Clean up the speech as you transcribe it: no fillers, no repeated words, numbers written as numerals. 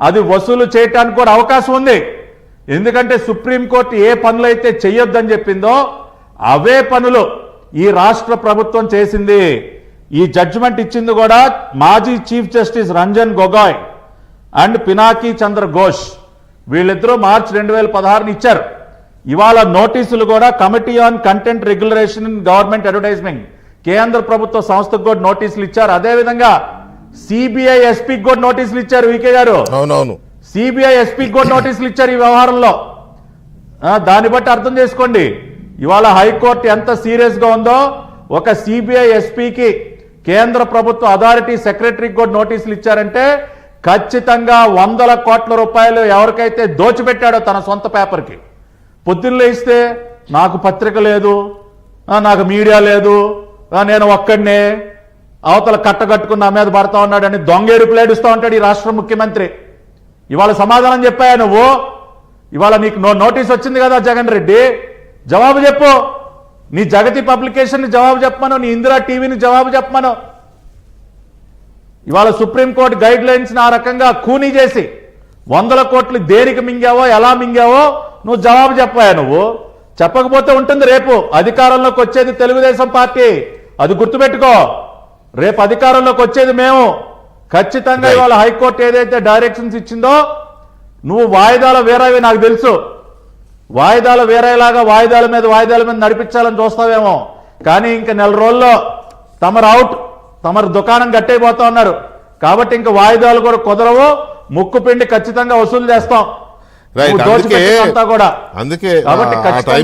అది వసూలు చేయడానికి కూడా అవకాశం ఉంది. ఎందుకంటే సుప్రీంకోర్టు ఏ పనులైతే చెయ్యొద్దని చెప్పిందో అవే పనులు ఈ రాష్ట్ర ప్రభుత్వం చేసింది. ఈ జడ్జిమెంట్ ఇచ్చింది కూడా మాజీ chief justice Ranjan Gogoi and Pinaki Chandra Ghosh, వీళ్ళిద్దరూ మార్చి 2016 ఇచ్చారు. ఇవాళ నోటీసులు కూడా committee on content regulation in government advertisement కేంద్ర ప్రభుత్వ సంస్థకు కూడా నోటీసులు ఇచ్చారు. అదేవిధంగా సిబిఐ ఎస్పీకి కూడా నోటీసులు ఇచ్చారు. వికే గారు, అవునవును, సిబిఐ ఎస్పీకి కూడా నోటీసులు ఇచ్చారు ఈ వ్యవహారంలో. దాన్ని బట్టి అర్థం చేసుకోండి ఇవాళ హైకోర్టు ఎంత సీరియస్ గా ఉందో. ఒక సిబిఐ ఎస్పీకి కేంద్ర ప్రభుత్వ అథారిటీ సెక్రటరీకి కూడా నోటీసులు ఇచ్చారంటే ఖచ్చితంగా 100 కోట్ల రూపాయలు ఎవరికైతే దోచిపెట్టాడో తన సొంత పేపర్కి, పొద్దున్నలో ఇస్తే నాకు పత్రిక లేదు, నాకు మీడియా లేదు, నేను ఒక్కడినే అవతల కట్టగట్టుకుని నా మీద పడతా ఉన్నాడని దొంగేరుపులు ఏడుస్తూ ఉంటాడు ఈ రాష్ట్ర ముఖ్యమంత్రి. ఇవాళ సమాధానం చెప్పాయా నువ్వు? ఇవాళ నీకు నోటీస్ వచ్చింది కదా జగన్ రెడ్డి, జవాబు చెప్పు. నీ జగతి పబ్లికేషన్ జవాబు చెప్పమను, నీ ఇందిరా టీవీని జవాబు చెప్పమను. ఇవాళ సుప్రీంకోర్టు గైడ్ లైన్స్ ఆ రకంగా కూనీ చేసి 100 కోట్లు దేనికి మింగావో ఎలా మింగావో నువ్వు జవాబు చెప్పాయా? నువ్వు చెప్పకపోతే ఉంటుంది రేపు అధికారంలోకి వచ్చేది తెలుగుదేశం పార్టీ, అది గుర్తుపెట్టుకో. రేపు అధికారంలోకి వచ్చేది మేము. ఖచ్చితంగా ఇవాళ హైకోర్టు ఏదైతే డైరెక్షన్స్ ఇచ్చిందో నువ్వు వాయిదాల వేరేవి నాకు తెలుసు, వాయిదాల వేరేలాగా వాయిదాల మీద నడిపించాలని చూస్తావేమో. కానీ ఇంకా నెల రోజుల్లో తమరు అవుట్, తమరు దుకాణం గట్టయిపోతా ఉన్నారు. కాబట్టి ఇంకా వాయిదాలు కూడా కుదరవు, ముక్కు పిండి ఖచ్చితంగా వసూలు చేస్తాం. రైట్, దోచిపెట్టినంతా కూడా. అందుకే కాబట్టి ఖచ్చితంగా